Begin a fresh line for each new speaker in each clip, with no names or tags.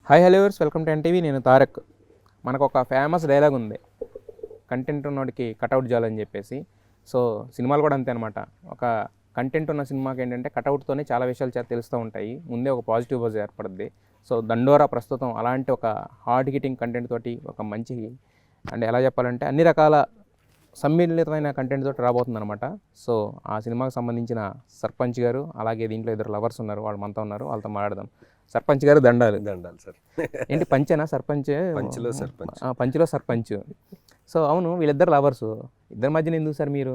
Hi hello welcome to NTV. నేను తారక్. మనకు ఒక ఫేమస్ డైలాగ్ ఉంది, కంటెంట్ ఉన్నోడికి కటౌట్ జాలని చెప్పేసి. సో సినిమాలు కూడా అంతే అనమాట. ఒక కంటెంట్ ఉన్న సినిమాకి ఏంటంటే కటౌట్తోనే చాలా విషయాలు తెలుస్తూ ఉంటాయి, ముందే ఒక పాజిటివ్ బజ్ ఏర్పడుద్ది. సో దండోరా ప్రస్తుతం అలాంటి ఒక హార్డ్ హిట్టింగ్ కంటెంట్ తోటి ఒక మంచి అంటే ఎలా చెప్పాలంటే అన్ని రకాల సమ్మిళితమైన కంటెంట్ తోటి రాబోతుంది అనమాట. సో ఆ సినిమాకి సంబంధించిన సర్పంచ్ గారు, అలాగే దీంట్లో ఇద్దరు లవర్స్ ఉన్నారు, వాళ్ళు మనతో ఉన్నారు, వాళ్ళతో మాట్లాడదాం. సర్పంచ్ గారు దండాలు.
సార్.
ఏంటి పంచేనా సర్పంచ్? పంచ్లో సర్పంచ్. సో అవును, వీళ్ళిద్దరు లవర్స్, ఇద్దరి మధ్యన ఎందుకు సార్ మీరు?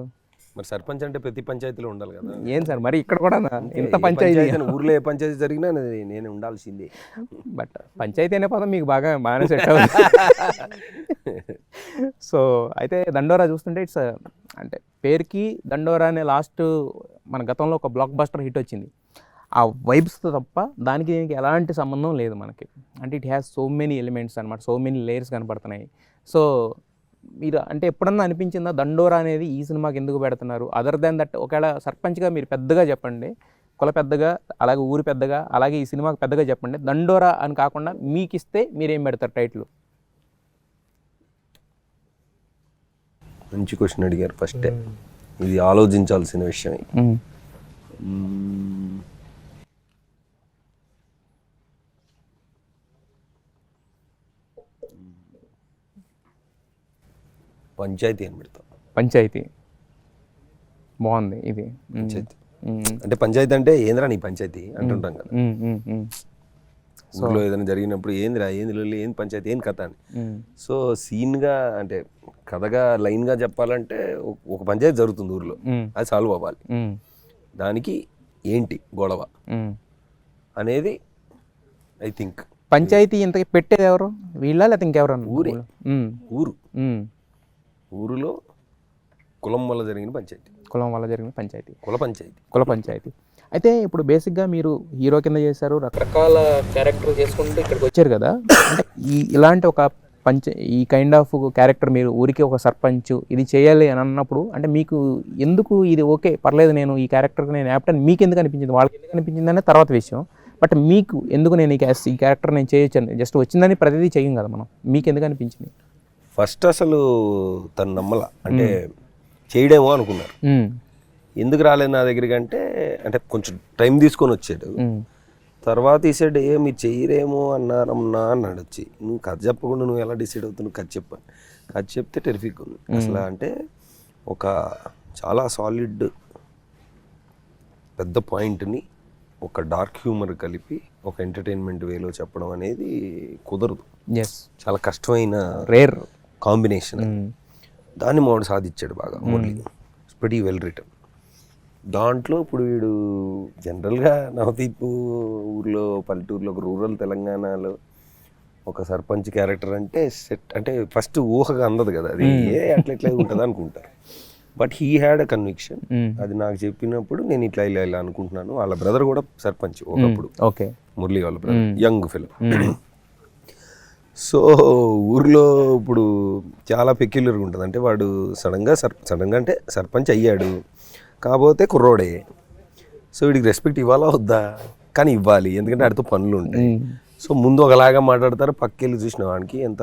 మరి సర్పంచ్ అంటే ప్రతి పంచాయతీలో ఉండాలి కదా.
ఏం సార్ మరి ఇక్కడ కూడా ఇంత పంచాయతీ?
ఊర్లో ఏ పంచాయతీ జరిగినా నేను ఉండాల్సిందే.
బట్ పంచాయతీ అనే పదం మీకు బాగానే సెట్ అవుతుంది. సో అయితే దండోరా చూస్తుంటే ఇట్స్ అంటే పేరుకి దండోరా అనే లాస్ట్ మన గతంలో ఒక బ్లాక్ బస్టర్ హిట్ వచ్చింది. ఆ వైబ్స్తో తప్ప దానికి దీనికి ఎలాంటి సంబంధం లేదు మనకి. అంటే it has so many elements అనమాట, సో మెనీ లేయర్స్ కనపడుతున్నాయి. సో మీరు అంటే ఎప్పుడన్నా అనిపించిందా దండోరా అనేది ఈ సినిమాకి ఎందుకు పెడుతున్నారు? అదర్ దాన్ దట్ ఒకవేళ సర్పంచ్గా మీరు పెద్దగా చెప్పండి, కుల పెద్దగా, అలాగే ఊరి పెద్దగా, అలాగే ఈ సినిమాకి పెద్దగా చెప్పండి. దండోరా అని కాకుండా మీకు ఇస్తే మీరేం పెడతారు టైటిల్?
మంచి క్వశ్చన్ అడిగారు. ఫస్టే ఇది ఆలోచించాల్సిన విషయమే. పంచాయతీ అని పెడతాం.
పంచాయతీ బాగుంది. ఇది
పంచాయతీ అంటే పంచాయతీ అంటే ఏంద్రా నీ పంచాయతీ అంటుంటాం కదా. ఊళ్ళో ఏదైనా జరిగినప్పుడు ఏంది పంచాయతీ, ఏంది కథ అని. సో సీన్గా అంటే కథగా లైన్గా చెప్పాలంటే ఒక పంచాయతీ జరుగుతుంది ఊర్లో, అది సాల్వ్ అవ్వాలి. దానికి ఏంటి గొడవ అనేది ఐ థింక్.
పంచాయతీ ఇంతకి పెట్టేది ఎవరు, వీళ్ళ లేకపోతే ఇంకెవరన్నా?
ఊరులో కులం వల్ల జరిగిన పంచాయతీ.
కుల పంచాయతీ. అయితే ఇప్పుడు బేసిక్గా మీరు హీరో కింద చేశారు, రకరకాల క్యారెక్టర్ చేసుకుంటూ ఇక్కడికి వచ్చారు కదా. అంటే ఇలాంటి ఒక ఈ కైండ్ ఆఫ్ క్యారెక్టర్ మీరు ఊరికి ఒక సర్పంచ్ ఇది చేయాలి అని అన్నప్పుడు అంటే మీకు ఎందుకు ఇది ఓకే పర్లేదు నేను ఈ క్యారెక్టర్కి నేను యాప్ట్ అని మీకు ఎందుకు అనిపించింది? వాళ్ళకి ఎందుకు అనిపించింది అనే తర్వాత విషయం. బట్ మీకు ఎందుకు నేను ఈ క్యారెక్టర్ నేను చేయొచ్చు, జస్ట్ వచ్చిందని ప్రతిదీ చెయ్యం కదా మనం, మీకు ఎందుకు అనిపించింది?
ఫస్ట్ అసలు తను నమ్మల, అంటే చేయడేమో అనుకున్నారు. ఎందుకు రాలేదు నా దగ్గరికి అంటే కొంచెం టైం తీసుకొని వచ్చాడు. తర్వాత ఈ సైడ్ మీరు చెయ్యరేమో అన్నారమ్మా అన్నాడు వచ్చి. నువ్వు కథ చెప్పకుండా నువ్వు ఎలా డిసైడ్ అవుతున్నావు, కథ చెప్పాను. కథ చెప్తే టెరిఫిక్ ఉంది అసలు. అంటే ఒక చాలా సాలిడ్ పెద్ద పాయింట్ని ఒక డార్క్ హ్యూమర్ కలిపి ఒక ఎంటర్టైన్మెంట్ వేలో చెప్పడం అనేది కుదరదు. చాలా కష్టమైన
రేర్
కాంబినేషన్. దాన్ని మోడు సాధించాడు బాగా. Murali very well return. దాంట్లో ఇప్పుడు వీడు జనరల్గా నవదీప్ ఊర్లో పల్లెటూరులో ఒక రూరల్ తెలంగాణలో ఒక సర్పంచ్ క్యారెక్టర్ అంటే సెట్ అంటే ఫస్ట్ ఊహగా అందదు కదా, అది అట్లా ఉంటుంది అనుకుంటారు. But he had a conviction. అది నాకు చెప్పినప్పుడు నేను ఇట్లా ఇలా అనుకుంటున్నాను. వాళ్ళ బ్రదర్ కూడా సర్పంచ్ ఒకప్పుడు, మురళి వాళ్ళ బ్రదర్, యంగ్ ఫిల్మ్. సో ఊర్లో ఇప్పుడు చాలా పెక్యులర్గా ఉంటుంది. అంటే వాడు సడన్గా అంటే సర్పంచ్ అయ్యాడు, కాకపోతే కుర్రోడే. సో వీడికి రెస్పెక్ట్ ఇవ్వాలా వద్దా? కానీ ఇవ్వాలి, ఎందుకంటే వాడితో పనులు ఉంటాయి. సో ముందు ఒకలాగా మాట్లాడతారు, పక్కెళ్ళి చూసిన వాడికి ఎంత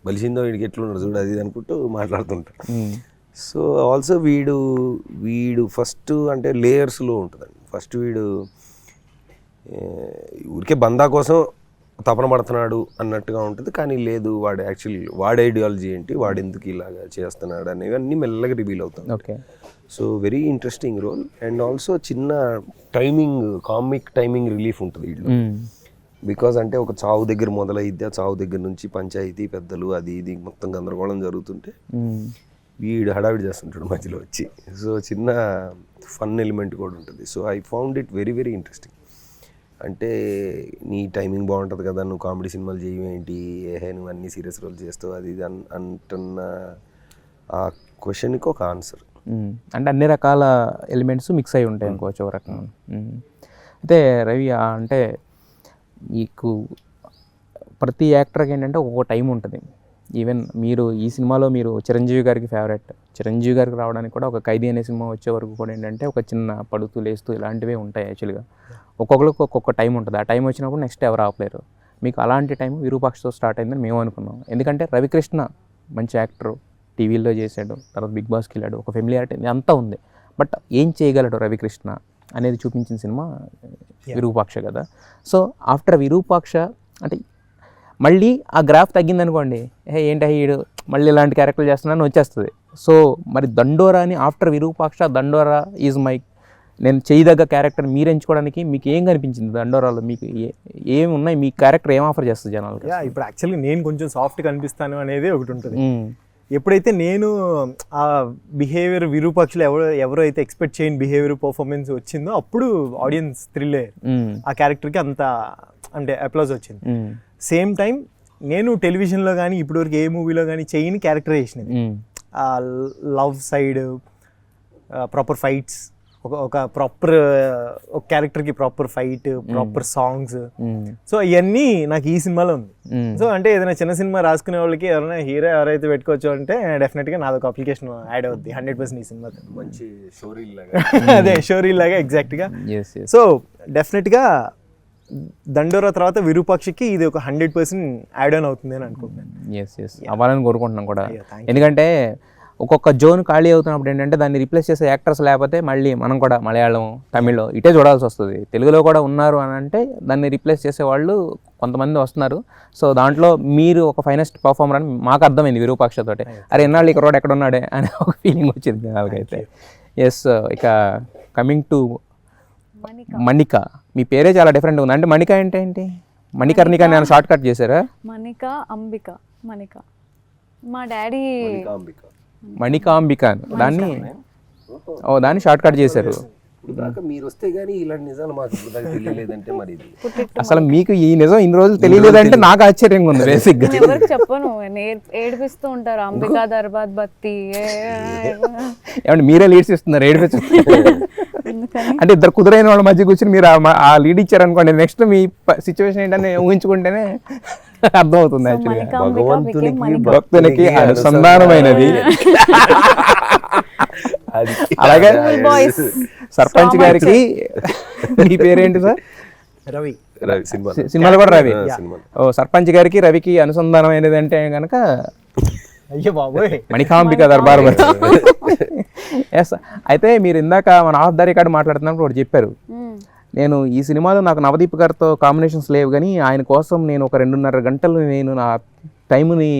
బలిసిందో వీడికి ఎట్లున్నాడు చూడు అది అనుకుంటూ మాట్లాడుతుంటారు. సో ఆల్సో వీడు ఫస్ట్ అంటే లేయర్స్లో ఉంటుందండి. ఫస్ట్ వీడు ఊరికే బందా కోసం తపన పడుతున్నాడు అన్నట్టుగా ఉంటుంది, కానీ లేదు వాడు యాక్చువల్లీ వాడి ఐడియాలజీ ఏంటి, వాడు ఎందుకు ఇలాగా చేస్తున్నాడు అనేవి అన్నీ మెల్లగా రివీల్ అవుతాయి. So very interesting role. And also చిన్న కామిక్ టైమింగ్ రిలీఫ్ ఉంటుంది వీళ్ళు. బికాజ్ అంటే ఒక చావు దగ్గర మొదలైద్ది, ఆ చావు దగ్గర నుంచి పంచాయతీ పెద్దలు అది ఇది మొత్తం గందరగోళం జరుగుతుంటే వీడు హడావిడి చేస్తుంటాడు మధ్యలో వచ్చి. సో చిన్న ఫన్ ఎలిమెంట్ కూడా ఉంటుంది. So I found it very very interesting. అంటే నీ టైమింగ్ బాగుంటుంది కదా, నువ్వు కామెడీ సినిమాలు చేయవేంటి, నువ్వు అన్ని సీరియస్ రోల్ చేస్తావు అది ఇది అంటున్న ఆ క్వశ్చన్కి ఒక ఆన్సర్.
అంటే అన్ని రకాల ఎలిమెంట్స్ మిక్స్ అయి ఉంటాయి అనుకోవచ్చు ఒక రకంగా. అయితే రవి, అంటే మీకు ప్రతి యాక్టర్కి ఏంటంటే ఒక్కొక్క టైం ఉంటుంది. ఈవెన్ మీరు ఈ సినిమాలో మీరు చిరంజీవి గారికి ఫేవరెట్, చిరంజీవి గారికి రావడానికి కూడా ఒక ఖైదీ అనే సినిమా వచ్చే వరకు కూడా ఏంటంటే ఒక చిన్న పడుతూ లేస్తూ ఇలాంటివే ఉంటాయి. యాక్చువల్గా ఒక్కొక్కరికి ఒక్కొక్క టైం ఉంటుంది. ఆ టైం వచ్చినప్పుడు నెక్స్ట్ ఎవరు ఆపలేరు. మీకు అలాంటి టైం విరూపాక్షతో స్టార్ట్ అయిందని మేము అనుకున్నాం. ఎందుకంటే రవికృష్ణ మంచి యాక్టరు, టీవీల్లో చేశాడు, తర్వాత బిగ్ బాస్కి వెళ్ళాడు, ఒక ఫెమిలియారిటీ అంతా ఉంది. బట్ ఏం చేయగలడు రవికృష్ణ అనేది చూపించిన సినిమా విరూపాక్ష కదా. సో ఆఫ్టర్ విరూపాక్ష అంటే మళ్ళీ ఆ గ్రాఫ్ తగ్గిందనుకోండి, ఏంటి హీడు మళ్ళీ ఇలాంటి క్యారెక్టర్లు చేస్తున్నాను వచ్చేస్తుంది. సో మరి దండోరా అని ఆఫ్టర్ విరూపాక్ష దండోరా ఈజ్ మై నేను చేయదగ్గ క్యారెక్టర్ మీరు ఎంచుకోవడానికి మీకు ఏం కనిపించింది దండోరాలో? మీకు ఏమి ఉన్నాయి, మీ క్యారెక్టర్ ఏం ఆఫర్ చేస్తుంది జనాలకి?
ఇప్పుడు యాక్చువల్లీ నేను కొంచెం సాఫ్ట్గా కనిపిస్తాను అనేది ఒకటి ఉంటుంది. ఎప్పుడైతే నేను ఆ బిహేవియర్ విరూపాక్షలో ఎవరైతే ఎక్స్పెక్ట్ చేయని బిహేవియర్ పర్ఫార్మెన్స్ వచ్చిందో అప్పుడు ఆడియన్స్ థ్రిల్ అయ్యారు. ఆ క్యారెక్టర్కి అంత అంటే అప్లాజ్ వచ్చింది. సేమ్ టైం నేను టెలివిజన్లో కానీ ఇప్పటివరకు ఏ మూవీలో కానీ చేయని క్యారెక్టర్ చేసినది. లవ్ సైడ్, ప్రాపర్ ఫైట్స్, ఒక ప్రాపర్ ఒక క్యారెక్టర్కి proper fight, proper songs. So ఇవన్నీ నాకు ఈ సినిమాలో ఉంది. సో అంటే ఏదైనా చిన్న సినిమా రాసుకునే వాళ్ళకి ఎవరైనా హీరో ఎవరైతే పెట్టుకోవచ్చు అంటే డెఫినెట్గా నాదొక అప్లికేషన్ యాడ్ అవుద్ది 100% ఈ సినిమాతో.
మంచి షోరీల్ లాగా
అదే షోరీల్ లాగా ఎగ్జాక్ట్గా. సో డెఫినెట్గా దండోరా తర్వాత విరూపాక్షకి ఇది ఒక 100% యాడ్ ఆన్ అవుతుంది అని అనుకుంటున్నాను.
అవ్వాలని కోరుకుంటున్నాం కూడా. ఎందుకంటే ఒక్కొక్క జోన్ ఖాళీ అవుతున్నప్పుడు ఏంటంటే దాన్ని రీప్లేస్ చేసే యాక్టర్స్ లేకపోతే మళ్ళీ మనం కూడా మలయాళం, తమిళ్ ఇటే చూడాల్సి వస్తుంది. తెలుగులో కూడా ఉన్నారు అని అంటే దాన్ని రీప్లేస్ చేసే వాళ్ళు కొంతమంది వస్తున్నారు. సో దాంట్లో మీరు ఒక ఫైనెస్ట్ పర్ఫార్మర్ అని మాకు అర్థమైంది విరూపాక్షతోటి. అరే ఎన్నాళ్ళు ఇక్కడ రోడ్ ఎక్కడ ఉన్నాడే అనే ఒక ఫీలింగ్ వచ్చింది వాళ్ళకైతే. ఎస్, ఇక కమింగ్ టు మణిక. మీ పేరే చాలా డిఫరెంట్గా ఉంది. అంటే మణిక అంటే ఏంటి? మణికర్ణిక నేను షార్ట్ కట్ చేశారా?
మణిక అంబిక. మణిక మా డాడీ
మణికాంబిక దాన్ని దాన్ని షార్ట్ కట్ చేశారు.
మీరు వస్తే గానీ ఇలాంటి నిజాలు మాకు తెలియలేదంటే మరి
అసలు మీకు ఈ నిజం ఇన్ని రోజులు తెలియలేదంటే నాకు ఆశ్చర్యంగా ఉంది. బేసిక్ గా
ఎవరికి చెప్పను, ఏడిపిస్తూ ఉంటారు అంబికా దర్బాద్ బత్తి
ఏమంటే మీరే లీడ్స్ ఇస్తున్నారు ఏడిపించు. అంటే ఇద్దరు కుదురైన వాళ్ళ మధ్య కూర్చొని మీరు ఆ లీడ్ ఇచ్చారనుకోండి, నెక్స్ట్ మీ సిచ్యువేషన్ ఏంటని ఊహించుకుంటేనే అర్థమవుతుంది. యాక్చువల్గా భక్తునికి అనుసంధానమైనది. అలాగే సర్పంచ్ గారికి మీ పేరేంటి సార్?
రవి.
సినిమాలో కూడా రవి. ఓ సర్పంచ్ గారికి రవికి అనుసంధానం అనేది అంటే కనుక
అయ్యో బాబోయ్
మణికాంబిక దర్బార్. ఎస్, అయితే మీరు ఇందాక మన ఆఫ్ ద రికార్డ్ మాట్లాడుతున్నప్పుడు ఒకటి చెప్పారు, నేను ఈ సినిమాలో నాకు నవదీప్ గారితో కాంబినేషన్స్ లేవు కానీ ఆయన కోసం నేను ఒక 2.5 గంటలు నేను నా టైంని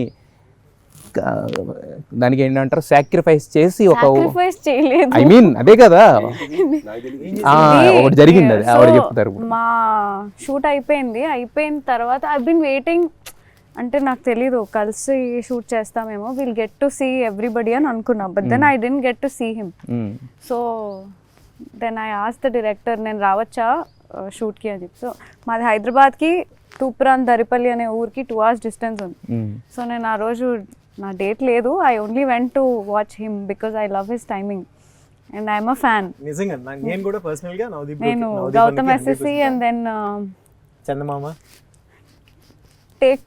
దానికి ఏంటంటారు సాక్రిఫైస్ చేసి ఒక ఐ మీన్ అదే కదా ఒకటి జరిగింది. అది ఆవిడ చెప్తారు.
మా షూట్ అయిపోయిన తర్వాత ఐ బిన్ వెయిటింగ్. అంటే నాకు తెలీదు కలిసి షూట్ చేస్తామేమో, will get to see everybody అని అనుకున్నా. But then I didn't get to see him. So then I ask the director నేను రావచ్చా షూట్కి అని చెప్పి. సో మాది హైదరాబాద్కి తూప్రాన్ దరిపల్లి అనే ఊరికి 2 hours డిస్టెన్స్ ఉంది. సో నేను ఆ రోజు నా డేట్ లేదు, I only went to watch him because I love his timing and I'm a fan.
నిజంగా నేను కూడా పర్సనల్ గా
నేను Gautam SSC and then
Chandamama
take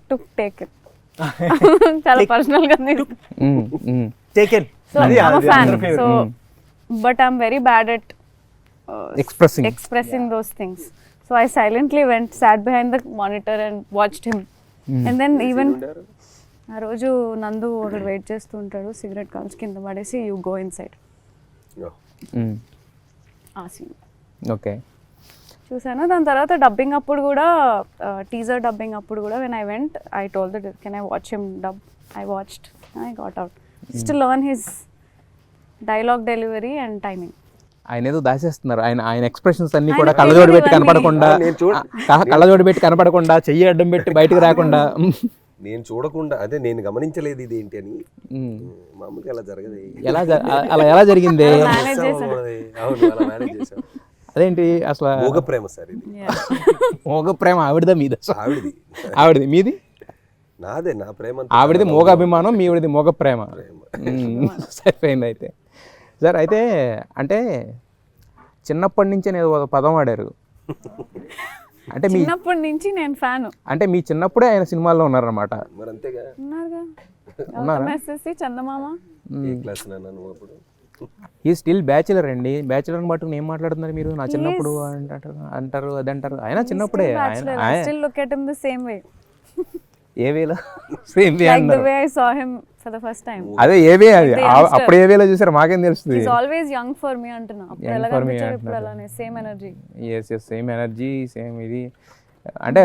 it చాలా పర్సనల్ గా
taken.
So I'm a fan. So but I'm very bad at expressing those things. So I silently sat behind the monitor and watched him. And then even ఆ రోజు నందు ఒకడు wait చేస్తూ ఉంటాడు, cigarette కాల్చి కింద పడేసి యూ గో ఇన్ సైడ్. ఆ సీన్
ఓకే
చూసాను. దాని తర్వాత డబ్బింగ్ అప్పుడు కూడా, టీజర్ డబ్బింగ్ అప్పుడు కూడా when I went I told that can I watch him dub. I watched, I got out just learn his dialogue delivery and timing.
ఆయన ఏదో దాచేస్తున్నారు. ఆయన ఎక్స్ప్రెషన్స్ అన్ని కూడా కళ్ళజోడు పెట్టి కనపడకుండా చెయ్యి అడ్డం పెట్టి బయటకు రాకుండా
నేను చూడకుండా అదే నేను గమనించలేదు ఇది ఏంటి అని. మామూలుగా అలా జరగదు.
ఎలా జరిగింది?
అవును మేనేజ్ చేశాను.
అదేంటి అసలు
మోగ ప్రేమ సార్ ఇది.
మోగ ప్రేమ ఆవిడదా మీద?
ఆవిడది.
మీది?
నాదే. నా ప్రేమ
ఆవిడది మోగ అభిమానం, మీవిడిది మోగ ప్రేమ. సరిపోయింది. అయితే సార్ అయితే అంటే చిన్నప్పటి నుంచే నేను పదం వాడారు. అంటే మీ
చిన్నప్పటి నుంచి నేను ఫ్యాన్.
అంటే మీ చిన్నప్పుడే ఆయన సినిమాల్లో ఉన్నారన్నమాట.
మరి అంతేగా.
ఉన్నారుగా. ఎస్ఎస్సి చందమామ.
ఏ క్లాస్ నాన్న నువ్వు అప్పుడు?
ఈ స్టిల్ బ్యాచులర్ అండి. బ్యాచులర్ బట్టి ఏం మాట్లాడుతున్నారు మీరు? నా చిన్నప్పుడు అంటారు అది అంటారు. ఆయన చిన్నప్పుడే
still look at him the same way,
ఏ వేలో సేమ్ వే
like the
అన్నారు.
way I saw him for the first time.
అదే ఏ వే అది అప్పుడు ఏ వేలో చూసారు మాకేం తెలుస్తుంది.
He's always young for me అంటున్నా. అప్పుడు ఎలా కనిపించారు ఇప్పుడు అలానే same energy.
Yes same energy same ఇది. అంటే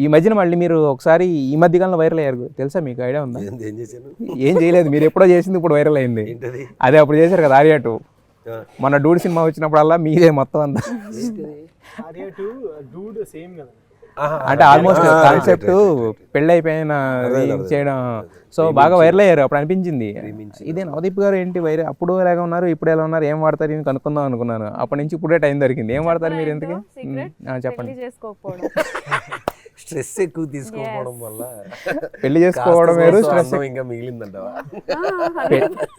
ఈ మధ్యన మళ్ళీ మీరు ఒకసారి ఈ మధ్య కాలంలో వైరల్ అయ్యారు తెలుసా, మీకు ఐడియా ఉందా?
ఏం చేశాను?
ఏం చేయలేదు, మీరు ఎప్పుడో చేసింది ఇప్పుడు వైరల్ అయింది.
ఏంటది?
అదే అప్పుడు చేశారు కదా ఆర్యా 2. మన డూడ్ సినిమా వచ్చినప్పుడల్లా మీదే మొత్తం అంతా. అంటే ఆల్మోస్ట్ కాన్సెప్ట్ పెళ్ళి అయిపోయిన చేయడం. సో బాగా వైరల్ అయ్యారు. అప్పుడు అనిపించింది ఇదే నవదీప్ గారు ఏంటి వైరల్, అప్పుడు ఎలాగ ఉన్నారు ఇప్పుడు ఎలా ఉన్నారు, ఏం వాడతారు ఇది కనుక్కుందాం అనుకున్నాను. అప్పటి నుంచి ఇప్పుడే టైం దొరికింది. ఏం వాడతారు మీరు ఇంతకీ? చెప్పండి.
చేసుకోకపోవడం,
స్ట్రెస్ ఎక్కువ తీసుకోవడం వల్ల
పెళ్లి చేసుకోవడం వేరు, స్ట్రెస్
ఇంకా మిగిలిందంటావా?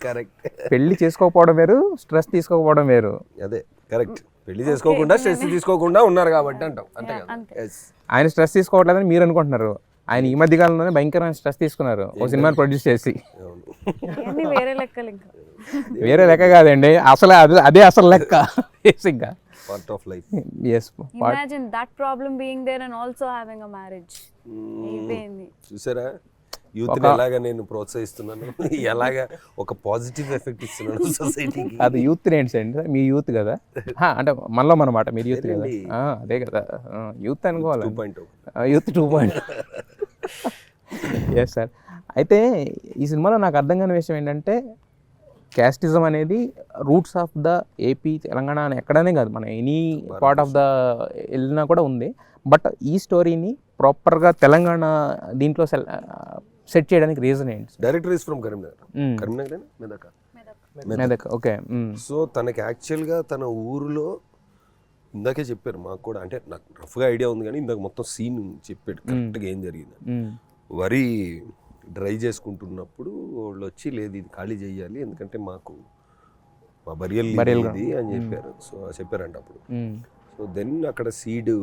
కరెక్ట్.
పెళ్లి చేసుకోకపోవడం వేరు, స్ట్రెస్ తీసుకోకపోవడం వేరు.
అదే కరెక్ట్. పెళ్లి చేసుకోకుండా స్ట్రెస్ తీసుకోకుండా ఉన్నారు కాబట్టి అంటాం, అంతే కదా? Yes.
ఆయన స్ట్రెస్ తీసుకోవట్లేదని మీరు అనుకుంటున్నారు. ఆయన ఈ మధ్య కాలంలోనే భయంకరమైన స్ట్రెస్ తీసుకున్నారు ఒక సినిమాని ప్రొడ్యూస్ చేసి.
ఇవన్నీ వేరే లెక్కలు. ఇంకా
వేరే లెక్క కాదండి, అసలు అదే అసలు లెక్క బేసిక్గా.
Part of life.
yes
imagine that problem being there and also having a marriage. అయిపోయింది.
చూసారా యూత్ ని ఎలాగా నేను ప్రోత్సహిస్తున్నాను, ఎలాగా ఒక పాజిటివ్ ఎఫెక్ట్ ఇస్తున్నాను సొసైటీకి.
అది యూత్ ఏంటి అండి, మీ యూత్ కదా. అంటే మనలో మనమాట, మీరు యూత్ కదా. అదే కదా యూత్ అనుకోవాలి.
2.0
యూత్ 2.0. Yes sir. అయితే ఈ సినిమాలో నాకు అర్థం కాని విషయం ఏంటంటే క్యాస్టిజం అనేది roots of the AP Telangana అని ఎక్కడనే కాదు, మన ఎనీ పార్ట్ ఆఫ్ ద వెళ్ళినా కూడా ఉంది. బట్ ఈ స్టోరీని ప్రాపర్గా తెలంగాణ దీంట్లో సెట్ చేయడానికి రీజన్ ఏంటి?
Director is from Karimnagar
Medak. Okay.
So తనకి యాక్చువల్గా తన ఊరిలో ఇందాకే చెప్పారు మాకు కూడా, అంటే నాకు రఫ్గా ఐడియా ఉంది కానీ ఇందాక మొత్తం సీన్ చెప్పాడు కరెక్ట్గా ఏం జరిగింది. వరి డ్రై చేసుకుంటున్నప్పుడు వాళ్ళు వచ్చి లేదు ఇది ఖాళీ చేయాలి ఎందుకంటే మాకు మా బరియల్ ఇది అని చెప్పారు. సో చెప్పారంట అప్పుడు. సో దెన్ అక్కడ సీడ్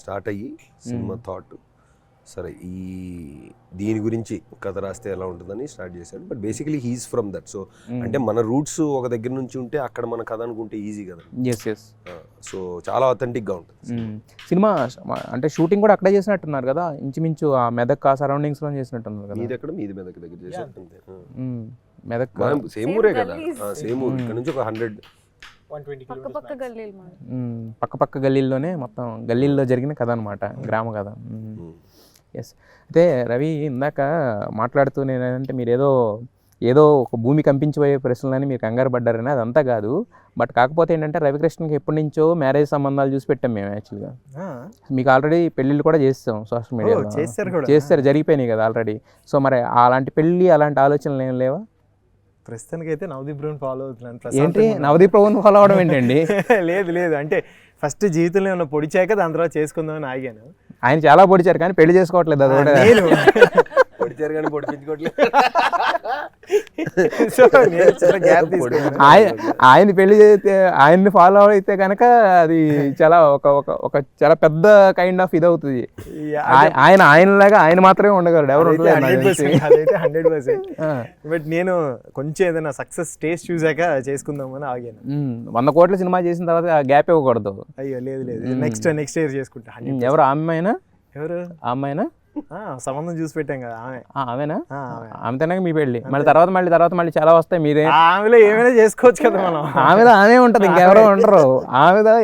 స్టార్ట్ అయ్యి సినిమా థాట్ సరే ఈ దీని గురించి కథ రాస్తే ఎలా ఉంటుందని స్టార్ట్ చేశాడు. But basically he's from that. So అంటే మన రూట్స్ ఒక దగ్గర నుంచి ఉంటే అక్కడ మన కథ అనుకుంటే ఈజీ కదా. సో చాలా అథెంటిక్గా ఉంటుంది
సినిమా. అంటే షూటింగ్ కూడా అక్కడే చేసినట్టున్నారు కదా, ఇంచుమించు ఆ మెదక్ ఆ సరౌండింగ్స్లో చేసినట్టున్నారు కదా.
మీది ఎక్కడ? మీది మెదక్ దగ్గర చేశారు అంతే.
మెదక్
సేమ్ ఊరే కదా, సేమ్ ఊరు. ఇక్కడ నుంచి ఒక 120
పక్క పక్క గల్లీల్లోనే మొత్తం గల్లీల్లో జరిగిన కథ అనమాట, గ్రామ కథ. ఎస్. అయితే రవి ఇందాక మాట్లాడుతూ నేనంటే మీరు ఏదో ఒక భూమి కంపించిపోయే ప్రశ్నలని మీరు కంగారు పడ్డారని, అదంతా కాదు. బట్ కాకపోతే ఏంటంటే రవికృష్ణకి ఎప్పటి నుంచో మ్యారేజ్ సంబంధాలు చూసి పెట్టాం మేము యాక్చువల్గా. మీకు ఆల్రెడీ పెళ్ళిళ్ళు కూడా చేస్తాం సోషల్ మీడియాలో, చేస్తారు, జరిగిపోయినాయి కదా ఆల్రెడీ. సో మరి అలాంటి పెళ్ళి అలాంటి ఆలోచనలు ఏం లేవా?
ప్రస్తుతానికైతే నవదీప్ బ్రౌన్ ఫాలో అవుతున్నాను.
ఏంటి నవదీప్ బ్రౌన్ ఫాలో అవడం ఏంటండి?
లేదు అంటే ఫస్ట్ జీవితంలో ఏమన్నా పొడిచాక దాని తర్వాత చేసుకుందామని ఆగాను.
ఆయన చాలా పొడిచారు కానీ పెళ్లి చేసుకోవట్లేదు. అది కూడా
పొడిచారు కానీ పొడిపించుకోవట్లేదు.
ఆయన పెళ్లి చేస్తే ఆయన్ని ఫాలో అయితే కనుక అది చాలా ఒక చాలా పెద్ద కైండ్ ఆఫ్ ఇది అవుతుంది. ఆయనలాగా ఆయన మాత్రమే ఉండగలడు, ఎవరు ఉండలేదు.
100%. బట్ నేను కొంచెం ఏదైనా సక్సెస్ టేస్ట్ చూసాక చేసుకుందామని ఆగాను.
100 కోట్ల సినిమా చేసిన తర్వాత గ్యాప్ ఇవ్వకూడదు.
అయ్యో లేదు, నెక్స్ట్ ఇయర్ చేసుకుంటా.
ఎవరు అమ్మాయినా?
ఎవరు
అమ్మాయినా?
సంబంధం చూసి పెట్టాం కదా
ఆమెనా? ఆమెతోనే మీ పెళ్ళి. మళ్ళీ తర్వాత మళ్ళీ చాలా వస్తాయి. మీరే
ఆమెలో ఏమైనా చేసుకోవచ్చు కదా మనం.
ఆమెలో ఆమె ఉంటది, ఇంకెవరో ఉండరు. ఆమెలో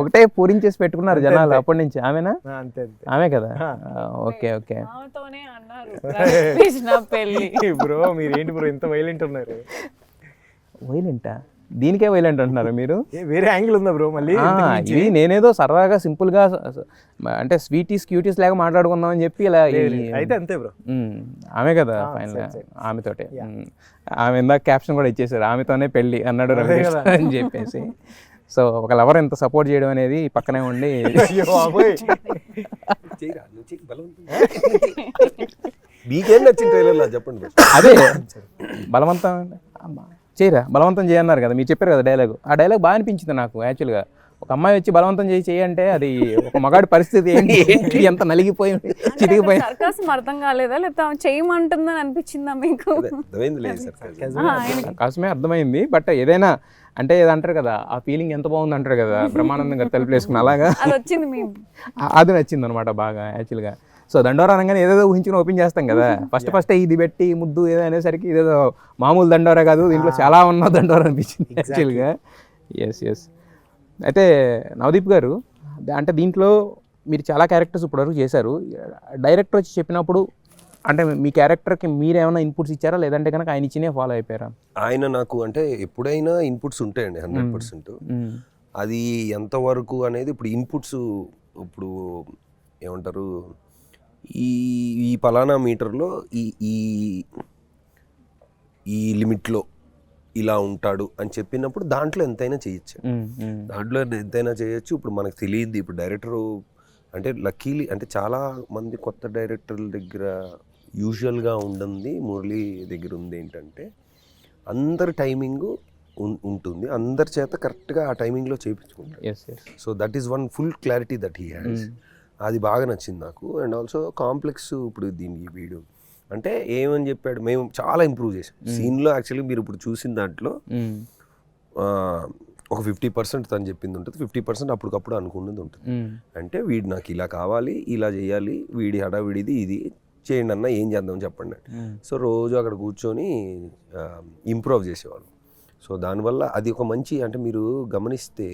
ఒకటే పూరించేసి పెట్టుకున్నారు జనాలు అప్పటి నుంచి. ఆమెనా?
అంతే
ఆమె కదా. ఓకే.
బ్రో మీరేంటి బ్రో ఇంత వైలెంట్ ఉన్నారు?
వైలెంటా? దీనికే వైలెంట్ అంటున్నారు మీరు?
వేరే యాంగిల్ ఉందా బ్రో మళ్ళీ?
ఇది నేనేదో సరదాగా సింపుల్గా అంటే స్వీటీస్ క్యూటీస్ లాగా మాట్లాడుకుందాం అని చెప్పి ఇలా.
అయితే అంతే బ్రో.
ఆమె కదా ఫైనల్గా, ఆమెతోటే. ఆమె ఇందాక క్యాప్షన్ కూడా ఇచ్చేసారు, ఆమెతోనే పెళ్ళి అన్నాడు రమేష్ అని చెప్పేసి. సో ఒక లవర్ ఎంత సపోర్ట్ చేయడం అనేది పక్కనే ఉండి
మీకేం నచ్చిన ట్రైలర్లో చెప్పండి.
అదే బలవంతం చేయరా, బలవంతం చేయన్నారు కదా మీరు చెప్పారు కదా డైలాగ్. ఆ డైలాగ్ బాగా అనిపించింది నాకు యాక్చువల్గా. ఒక అమ్మాయి వచ్చి బలవంతం చేయంటే అది ఒక మగాడి పరిస్థితి ఏంటి ఎంత నలిగిపోయి చిరిగిపోయి.
సర్కాసం అర్థం కాలేదా లేకపోతే ఆమె చేయమంటుందని అనిపించిందా మీకు?
అర్థమైంది లేదు సార్,
కాసమే అర్థమైంది. బట్ ఏదైనా అంటే ఏదంటారు కదా, ఆ ఫీలింగ్ ఎంత బాగుంది అంటారు కదా, బ్రహ్మానందం గారు తలుపులు వేసుకుని అలాగా
అది వచ్చింది మీ
అది నచ్చింది అనమాట బాగా యాక్చువల్గా. సో దండోరా అనగానే ఏదేదో ఊహించుకుని ఓపెన్ చేస్తాం కదా, ఫస్ట్ ఇది పెట్టి ముద్దు ఏదో అనేసరికి ఇదేదో మామూలు దండోరా కాదు, దీంట్లో చాలా ఉన్న దండోరా అనిపించింది యాక్చువల్గా. ఎస్. అయితే నవదీప్ గారు, అంటే దీంట్లో మీరు చాలా క్యారెక్టర్స్ ఇప్పటివరకు చేశారు. డైరెక్టర్ వచ్చి చెప్పినప్పుడు అంటే మీ క్యారెక్టర్కి మీరేమైనా ఇన్పుట్స్ ఇచ్చారా, లేదంటే కనుక ఆయన ఇచ్చినే ఫాలో అయిపోయారా?
ఆయన నాకు అంటే ఎప్పుడైనా ఇన్పుట్స్ ఉంటాయండి 100%. అది ఎంతవరకు అనేది ఇప్పుడు ఇన్పుట్స్ ఇప్పుడు ఏమంటారు, ఈ పలానా మీటర్లో ఈ ఈ లిమిట్లో ఇలా ఉంటాడు అని చెప్పినప్పుడు దాంట్లో ఎంతైనా చేయొచ్చు, ఇప్పుడు మనకు తెలియదు. ఇప్పుడు డైరెక్టరు అంటే లక్కీలీ అంటే చాలా మంది కొత్త డైరెక్టర్ల దగ్గర యూజువల్గా ఉండింది, మురళీ దగ్గర ఉంది ఏంటంటే అందరి టైమింగ్ ఉంటుంది, అందరి చేత కరెక్ట్గా ఆ టైమింగ్లో చేయించుకుంటారు. So that is one full clarity that he has. అది బాగా నచ్చింది నాకు. అండ్ ఆల్సో కాంప్లెక్స్ ఇప్పుడు దీనికి వీడు అంటే ఏమని చెప్పాడు, మేము చాలా ఇంప్రూవ్ చేసాం సీన్లో. యాక్చువల్లీ మీరు ఇప్పుడు చూసిన దాంట్లో ఒక 50% తను చెప్పింది ఉంటుంది, 50% అప్పటికప్పుడు అనుకున్నది ఉంటుంది. అంటే వీడు నాకు ఇలా కావాలి, ఇలా చేయాలి, వీడి హడావిడిది ఇది చేయండి అన్న, ఏం చేద్దాం చెప్పండి. సో రోజు అక్కడ కూర్చొని ఇంప్రూవ్ చేసేవాళ్ళు. సో దానివల్ల అది ఒక మంచి అంటే మీరు గమనిస్తే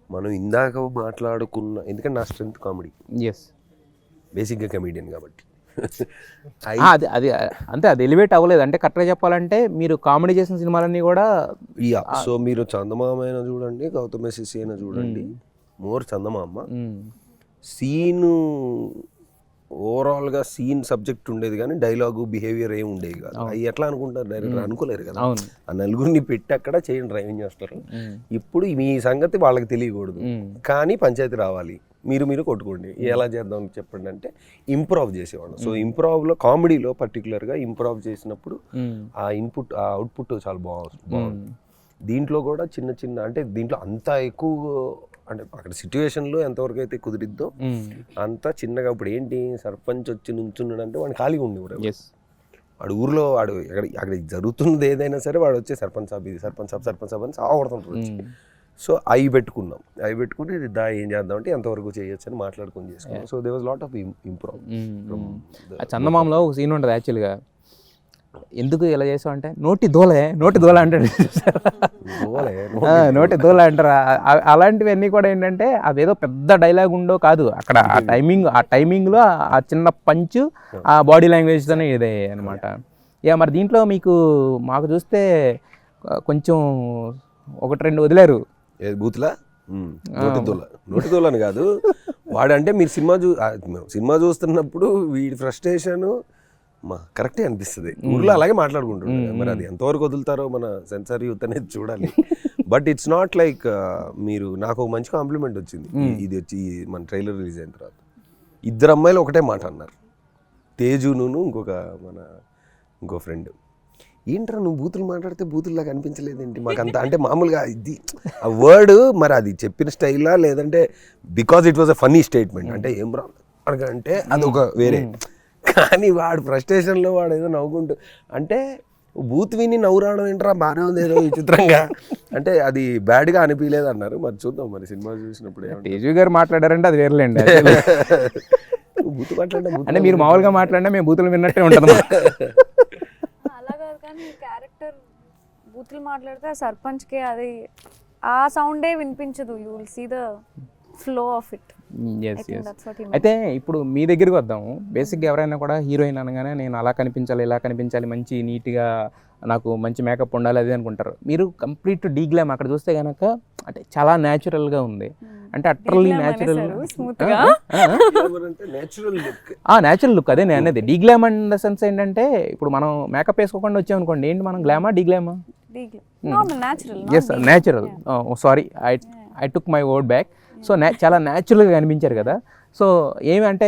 మనం ఇందాక మాట్లాడుకున్న, ఎందుకంటే నా స్ట్రెంత్ కామెడీ, బేసిక్గా కమెడియన్ కాబట్టి
అది అంతే, అది ఎలివేట్ అవ్వలేదు. అంటే కరెక్ట్గా చెప్పాలంటే మీరు కామెడీ చేసిన సినిమాలన్నీ కూడా
సో మీరు చందమామ అయినా చూడండి, గౌతమ్ ఎస్ఎస్సి అయినా చూడండి, మోర్ చందమామ సీను ఓవరాల్గా సీన్ సబ్జెక్ట్ ఉండేది కానీ డైలాగు బిహేవియర్ ఏమి ఉండేది కాదు. అవి ఎట్లా అనుకుంటారు డైరెక్టర్, అనుకోలేరు కదా. ఆ నలుగురిని పెట్టి అక్కడ చేయండి డ్రైవింగ్ చేస్తారు. ఇప్పుడు మీ సంగతి వాళ్ళకి తెలియకూడదు, కానీ పంచాయతీ రావాలి, మీరు కొట్టుకోండి, ఎలా చేద్దాం చెప్పండి అంటే ఇంప్రూవ్ చేసేవాడు. సో ఇంప్రూవ్లో కామెడీలో పర్టికులర్గా ఇంప్రూవ్ చేసినప్పుడు ఆ ఇన్పుట్ ఆ అవుట్పుట్ చాలా బాగుంది. దీంట్లో కూడా చిన్న అంటే దీంట్లో అంత ఎక్కువ అంటే అక్కడ సిచ్యువేషన్లో ఎంతవరకు అయితే కుదిరిద్దో అంత చిన్నగా. ఇప్పుడు ఏంటి సర్పంచ్ వచ్చి నుంచున్నాడు అంటే వాడు ఖాళీగా ఉండేవాడు. వాడు ఊర్లో వాడు అక్కడ జరుగుతున్నది ఏదైనా సరే వాడు వచ్చే సర్పంచ్ సాబ్ ఇది సర్పంచ్ సాబ్ అని సాగుతుంటారు. సో అవి పెట్టుకున్నాం, అవి పెట్టుకుని ఏం చేద్దాం అంటే ఎంతవరకు చేయొచ్చు అని మాట్లాడుకొని చేసుకున్నాం. So they was lot of improve.
చందమామలో ఒక సీన్ ఉంటుంది యాక్చువల్గా, ఎందుకు ఇలా చేసావు అంటే నోటి దోలే అంటాడు, నోటి దోల అంటారు. అలాంటివన్నీ కూడా ఏంటంటే అదేదో పెద్ద డైలాగ్ ఉండో కాదు, అక్కడ ఆ టైమింగ్లో ఆ చిన్న పంచ్ ఆ బాడీ లాంగ్వేజ్తోనే ఇదే అనమాట. మరి దీంట్లో మాకు చూస్తే కొంచెం 1-2 వదిలేరు.
బూతులా నోటి దోల అని కాదు వాడంటే, మీరు సినిమా చూస్తున్నప్పుడు వీడి ఫ్రస్ట్రేషన్ కరెక్టే అనిపిస్తుంది. ఊర్లో అలాగే మాట్లాడుకుంటుంటారు, మరి అది ఎంతవరకు వదులుతారో మన సెన్సార్ యూత్ అనేది చూడాలి. బట్ ఇట్స్ నాట్ లైక్ మీరు నాకు ఒక మంచి కాంప్లిమెంట్ వచ్చింది. ఇది వచ్చి మన ట్రైలర్ రిలీజ్ అయిన తర్వాత 2 అమ్మాయిలు ఒకటే మాట అన్నారు, తేజును ఇంకో ఫ్రెండ్, ఏంట్రా నువ్వు బూతులు మాట్లాడితే బూతుల్లాగా అనిపించలేదేంటి మాకు అంత, అంటే మామూలుగా ఇది ఆ వర్డ్ మరి అది చెప్పిన స్టైలా లేదంటే because it was a funny statement అంటే ఏం రా అంటే అది ఒక వేరే. కానీ వాడు ఫ్రస్ట్రేషన్లో వాడు ఏదో నవ్వుకుంటూ అంటే బూత్ విని నవ్వు రావడం ఏంట్రా బాగానే ఉంది ఏదో విచిత్రంగా అంటే అది బ్యాడ్గా అనిపించలేదు అన్నారు. మరి చూద్దాం మరి సినిమా చూసినప్పుడు.
తేజు గారు మాట్లాడారంటే అది వేర్లేండి,
బూత్ మాట్లాడే
అంటే మీరు మామూలుగా మాట్లాడినా మేము బూతులు విన్నట్టే ఉంటుంది.
అలా కాదు కానీ క్యారెక్టర్ బూతులు మాట్లాడితే ఆ సర్పంచ్కి అది ఆ సౌండే వినిపించదు. You will see the flow of it.
అయితే ఇప్పుడు మీ దగ్గరికి వద్దాము. బేసిక్గా ఎవరైనా కూడా హీరోయిన్ అనగానే నేను అలా కనిపించాలి, ఇలా కనిపించాలి, మంచి నీట్గా నాకు మంచి మేకప్ ఉండాలి అది అనుకుంటారు. మీరు కంప్లీట్ డీగ్లామ్ అక్కడ చూస్తే కనుక అంటే చాలా న్యాచురల్గా ఉంది, అంటే అట్రల్లీ న్యాచురల్ న్యాచురల్ లుక్. అదే నేను అనేది డీగ్లామ్ ఇన్ ద సెన్స్ ఏంటంటే ఇప్పుడు మనం మేకప్ వేసుకోకుండా వచ్చామనుకోండి, ఏంటి మనం glamour deglamour? Yes natural. Sorry, I took my word back. So చాలా న్యాచురల్గా కనిపించారు కదా. సో ఏమి అంటే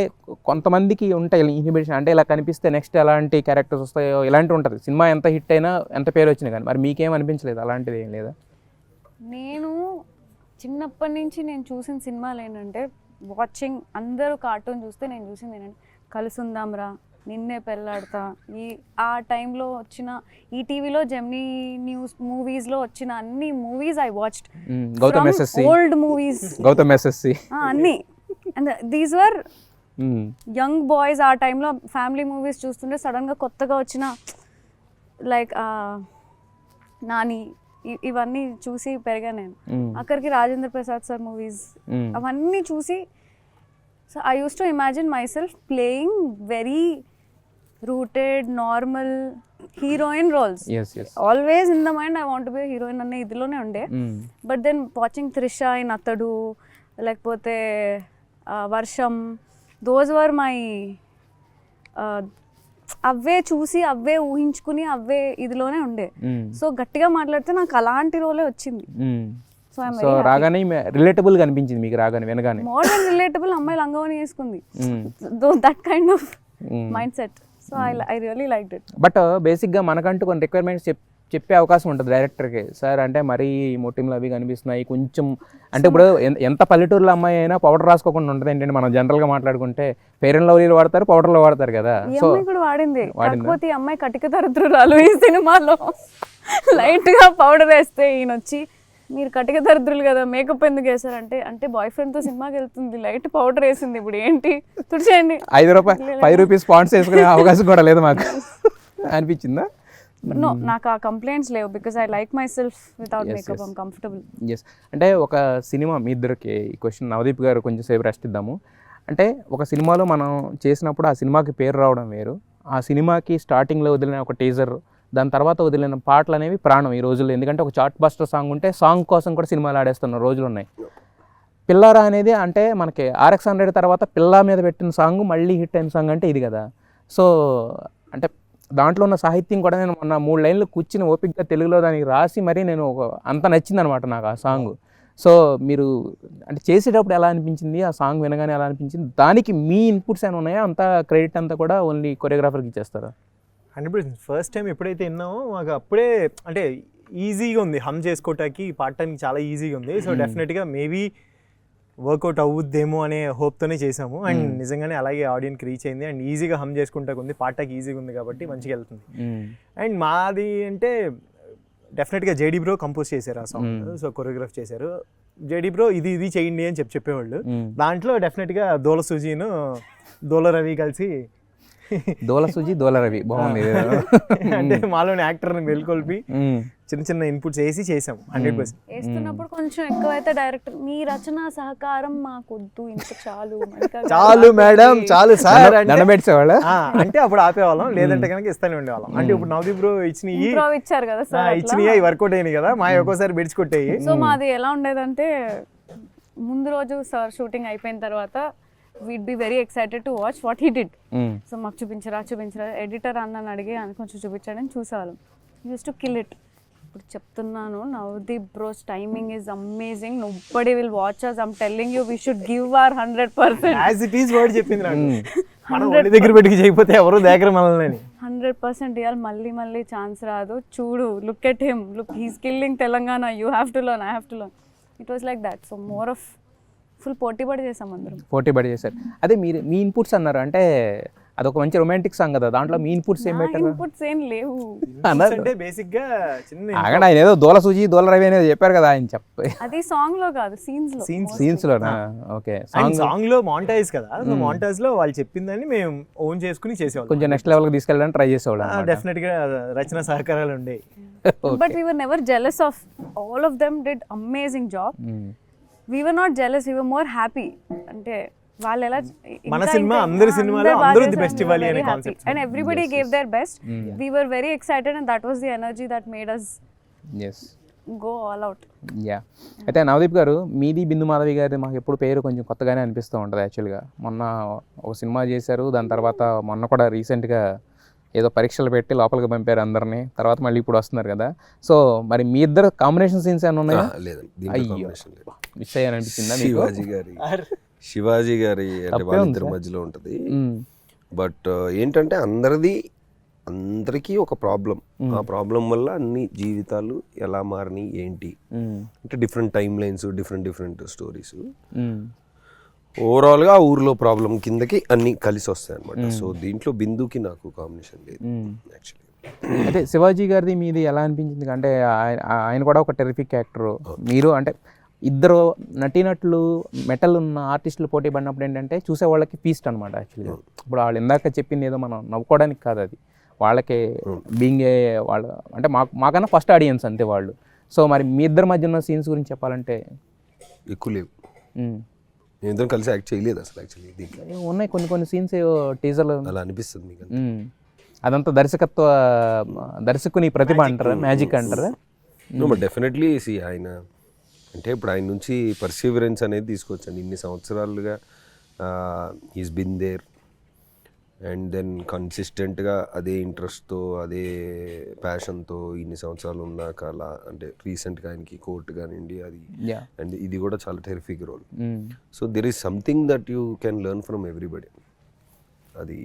కొంతమందికి ఉంటాయి ఇన్హిబిషన్, అంటే ఇలా కనిపిస్తే నెక్స్ట్ ఎలాంటి క్యారెక్టర్స్ వస్తాయో ఇలాంటివి ఉంటుంది. సినిమా ఎంత హిట్ అయినా ఎంత పేరు వచ్చినా కానీ మరి మీకేం అనిపించలేదు అలాంటిది ఏం లేదా?
నేను చిన్నప్పటి నుంచి నేను చూసిన సినిమాలు ఏంటంటే వాచింగ్, అందరూ కార్టూన్ చూస్తే నేను చూసింది ఏంటంటే కలుసుందాంరా, నిన్నే పెళ్ళాడతా, ఆ టైంలో వచ్చిన ఈ టీవీలో జెమినీ న్యూస్ మూవీస్లో వచ్చిన అన్ని movies I watched.
Gautam SSC,
old movies,
Gautam SSC
అన్నీ. And these were young boys. ఆ టైంలో ఫ్యామిలీ మూవీస్ చూస్తుంటే సడన్గా కొత్తగా వచ్చిన లైక్ నాని, ఇవన్నీ చూసి పెరిగా నేను. అక్కడికి రాజేంద్ర ప్రసాద్ సార్ మూవీస్ అవన్నీ చూసి, so I use to imagine myself playing very rooted normal heroine roles. Always in the mind I want be heroine అనే ఇదిలోనే ఉండే. But then watching Trisha in Athadu, లేకపోతే వర్షం, దోస్ వర్ మై అవే చూసి అవే ఊహించుకుని అవే ఇదిలోనే ఉండే. సో గట్టిగా మాట్లాడితే నాకు అలాంటి రోలే వచ్చింది.
సో రాగానే రిలేటబుల్ గా అనిపించింది మీకు? రాగానే వినగానే
మోర్ దెన్ రిలేటబుల్, అమ్మాయి లంగవని వేసుకుంది, that kind of mind set. So I really liked it.
But బేసిక్గా మనకంటూ కొన్ని రిక్వైర్మెంట్స్ చెప్పే అవకాశం ఉంటుంది డైరెక్టర్కి. సార్ అంటే మరీ మొట్టింలు అవి కనిపిస్తున్నాయి కొంచెం, అంటే ఇప్పుడు ఎంత పల్లెటూరులో అమ్మాయి అయినా పౌడర్ రాసుకోకుండా ఉంటుంది ఏంటంటే, మనం జనరల్గా మాట్లాడుకుంటే ఫెయిర్ అండ్ లవ్లీలు వాడతారు, పౌడర్లో వాడతారు కదా.
సో అమ్మాయి కూడా వాడింది, కాకపోతే ఈ అమ్మాయి కటిక దరిద్రురాలు. ఈ సినిమాలో లైట్గా పౌడర్ వేస్తే ఈయన వచ్చి మీరు కటిక దరిద్రులు కదా మేకప్ ఎందుకు వేసారంటే, అంటే బాయ్ ఫ్రెండ్తో సినిమాకి వెళ్తుంది, లైట్ పౌడర్ వేసింది, ఇప్పుడు ఏంటి తుడిచేయండి.
5 రూపీస్ పాయింట్స్ వేసుకునే అవకాశం కూడా లేదు మాకు అనిపించిందా?
నో, నాకు ఆ కంప్లైంట్స్ లేవు, because I like myself without makeup, I'm comfortable.
Yes. అంటే ఒక సినిమా, మీ ఇద్దరికి ఈ క్వశ్చన్ నవదీప్ గారు కొంచెం సేపు రెస్ట్ ఇద్దాము. అంటే ఒక సినిమాలో మనం చేసినప్పుడు ఆ సినిమాకి పేరు రావడం వేరు, ఆ సినిమాకి స్టార్టింగ్లో వదిలిన ఒక టీజర్, దాని తర్వాత వదిలిన పాటలు అనేవి ప్రాణం ఈ రోజుల్లో. ఎందుకంటే ఒక చార్ట్ బస్టర్ సాంగ్ ఉంటే సాంగ్ కోసం కూడా సినిమాలు ఆడేస్తున్న రోజులు ఉన్నాయి. పిల్లారా అనేది అంటే మనకి RX100 తర్వాత పిల్లా మీద పెట్టిన సాంగ్ మళ్ళీ హిట్ అయిన సాంగ్ అంటే ఇది కదా. సో అంటే దాంట్లో ఉన్న సాహిత్యం కూడా నేను మొన్న 3 లైన్లు కూర్చుని ఓపికగా తెలుగులో దానికి రాసి మరీ నేను అంత నచ్చింది అనమాట నాకు ఆ సాంగ్. సో మీరు అంటే చేసేటప్పుడు ఎలా అనిపించింది, ఆ సాంగ్ వినగానే ఎలా అనిపించింది, దానికి మీ ఇన్పుట్స్ ఏమైనా ఉన్నాయా? అంతా క్రెడిట్ అంతా కూడా ఓన్లీ కొరియోగ్రాఫర్కి ఇచ్చేస్తారా?
100%. ఫస్ట్ టైం ఎప్పుడైతే విన్నామో మాకు అప్పుడే అంటే ఈజీగా ఉంది, హమ్ చేసుకోవటానికి పాడటానికి చాలా ఈజీగా ఉంది. సో డెఫినెట్గా మేబీ వర్కౌట్ అవుద్దేమో అనే హోప్తోనే చేసాము. అండ్ నిజంగానే అలాగే ఆడియన్కి రీచ్ అయింది. అండ్ ఈజీగా హమ్ చేసుకుంటాకు ఉంది, పాడటానికి ఈజీగా ఉంది కాబట్టి మంచిగా వెళ్తుంది. అండ్ మాది అంటే డెఫినెట్గా జేడీ బ్రో కంపోజ్ చేశారు ఆ సాంగ్, సో కొరియోగ్రాఫ్ చేశారు. జేడీ బ్రో ఇది చేయండి అని చెప్పేవాళ్ళు. దాంట్లో డెఫినెట్గా దోల సుజీను దోల రవి కలిసి
దోల సుజీ దోల రవి బాగుంది.
అంటే
మాలోని యాక్టర్ని మేల్కొల్పి చిన్న చిన్న ఇన్పుట్స్ వేసి చేసాము. 100%
వేస్తున్నప్పుడు కొంచెం ఎక్కువైతే డైరెక్టర్ మీ రచన సహకారం మాకొద్దు, ఇంత
చాలు మేడం, చాలు సార్
దండబెట్టేవాళ్ళ
అంటే అప్పుడు ఆపేవాళ్ళం, లేదంటే కనుక ఇస్తానే ఉండేవాళ్ళం. అంటే ఇప్పుడు నవదీప్ బ్రో
ఇచ్చారు కదా సార్,
ఇచ్చినవి వర్కౌట్ అయినాయి కదా, మా ఒక్కోసారి బెడిచికొట్టాయి.
సో మాది ఎలా ఉండేదంటే ముందు రోజు సార్ షూటింగ్ అయిపోయిన తర్వాత we'd be very excited to watch what he did. So మాకు చూపించరా ఎడిటర్ అన్నని అడిగి కొంచెం చూపించాడని చూసేవాళ్ళం. Use to kill it. ఇప్పుడు చెప్తున్నాను, Navdeep bros timing is amazing. Nobody will watch us. I'm telling you, we should give our 100%.
As it is word చెప్పింది నాకు. మనం ఒళ్ళి దగ్గర పెట్టి చేయకపోతే ఎవరు దగ్గర మనల్ని
100% ఇవ్వాలి. మళ్ళీ ఛాన్స్ రాదు. చూడు, look at him, look he's killing Telangana, you have to learn, I have to learn. It was like that. So more of full పోటీపడి చేసాం అందరం.
పోటీపడి చేశారు. అదే మీరు మీ ఇన్పుట్స్ అన్నారు, అంటే అదొక మంచి రొమాంటిక్ సాంగ్ కదా, దాంట్లో మీ ఇన్పుట్స్ ఏం పెట్టారు?
ఇన్పుట్స్ ఏం లేవు
అంటే బేసిక్ గా చిన్న
ఆగండి, ఆయన ఏదో దోల సూజీ దోల రవి అనేది చెప్పారు కదా ఆయన చెప్పి.
అది సాంగ్ లో కాదు,
సీన్స్ లోనా? ఓకే.
సాంగ్ లో మాంటేజ్ కదా, సో మాంటేజ్ లో వాళ్ళు చెప్పిందని మేము ఓన్ చేసుకుని చేసేవాళ్ళం.
కొంచెం నెక్స్ట్ లెవెల్ కి తీసుకెళ్ళడానికి ట్రై చేసేవాళ్ళం.
డెఫినెట్ గా రచన సహకారాలు ఉండేవి.
But we were never jealous of, all of them did amazing job. We were not jealous, we were more happy. అంటే వాళ్ళు ఎలా
మన సినిమా అందరి సినిమాలో అందరూ ది బెస్ట్ ఇవ్వాలి అనే concept,
and everybody gave their best. We were very excited and that was the energy that made us go all out.
Yeah. అయితే నవదీప్ గారు, మీది బిందు మాధవి గారి మాకు ఎప్పుడు పేరు కొంచెం కొత్తగానే అనిపిస్తూ ఉంటుంది యాక్చువల్గా. మొన్న ఒక సినిమా చేశారు, దాని తర్వాత మొన్న కూడా రీసెంట్గా ఏదో పరీక్షలు పెట్టి లోపలికి పంపారు అందరినీ, తర్వాత మళ్ళీ ఇప్పుడు వస్తున్నారు కదా. సో మరి మీ ఇద్దరు కాంబినేషన్ సీన్స్ ఏమైనా ఉన్నాయా? అయ్యో, మిస్ అయ్యాను అనిపించిందా మీకు?
శివాజీ గారి అంటే వాళ్ళిద్దరి మధ్యలో ఉంటుంది. బట్ ఏంటంటే అందరికీ ఒక ప్రాబ్లం, ఆ ప్రాబ్లం వల్ల అన్ని జీవితాలు ఎలా మారినాయి ఏంటి అంటే different time lines, different stories. ఓవరాల్గా ఆ ఊర్లో ప్రాబ్లం కిందకి అన్ని కలిసి వస్తాయి అనమాట. సో దీంట్లో బిందుకి నాకు కాంబినేషన్ లేదు యాక్చువల్లీ.
అయితే శివాజీ గారిది మీది ఎలా అనిపించింది అంటే ఆయన కూడా ఒక టెరిఫిక్ యాక్టర్, మీరు అంటే ఇద్దరు నటీనటులు మెటల్ ఉన్న ఆర్టిస్టులు పోటీ పడినప్పుడు ఏంటంటే చూసే వాళ్ళకి ఫీస్ట్ అనమాట యాక్చువల్గా. ఇప్పుడు వాళ్ళు ఇందాక చెప్పింది ఏదో మనం నవ్వుకోవడానికి కాదు, అది వాళ్ళకి బీయింగ్ ఏ వాళ్ళు అంటే మాకన్నా ఫస్ట్ ఆడియన్స్ అంతే వాళ్ళు. సో మరి మీ ఇద్దరి మధ్య ఉన్న సీన్స్ గురించి చెప్పాలంటే
ఎక్కువ లేవు, నేను ఇద్దరం కలిసి యాక్ట్ చేయలేదు అసలు యాక్చువల్లీ. దీంట్లో
ఉన్నాయి కొన్ని సీన్స్ టీజర్లు
అలా అనిపిస్తుంది మీకు.
అదంతా దర్శకుని ప్రతిభ అంటారా, మ్యాజిక్ అంటారా?
బట్ డెఫినెట్లీ ఆయన అంటే ఇప్పుడు ఆయన నుంచి పర్సీవరెన్స్ అనేది తీసుకొచ్చాను. ఇన్ని సంవత్సరాలుగా is been there and then కన్సిస్టెంట్గా అదే ఇంట్రెస్ట్తో అదే ప్యాషన్తో ఇన్ని సంవత్సరాలు ఉన్నాక అలా అంటే రీసెంట్గా ఆయనకి కోర్టు కానివ్వండి అది, అండ్ ఇది కూడా చాలా terrific role. So there is something that you can learn from everybody. అది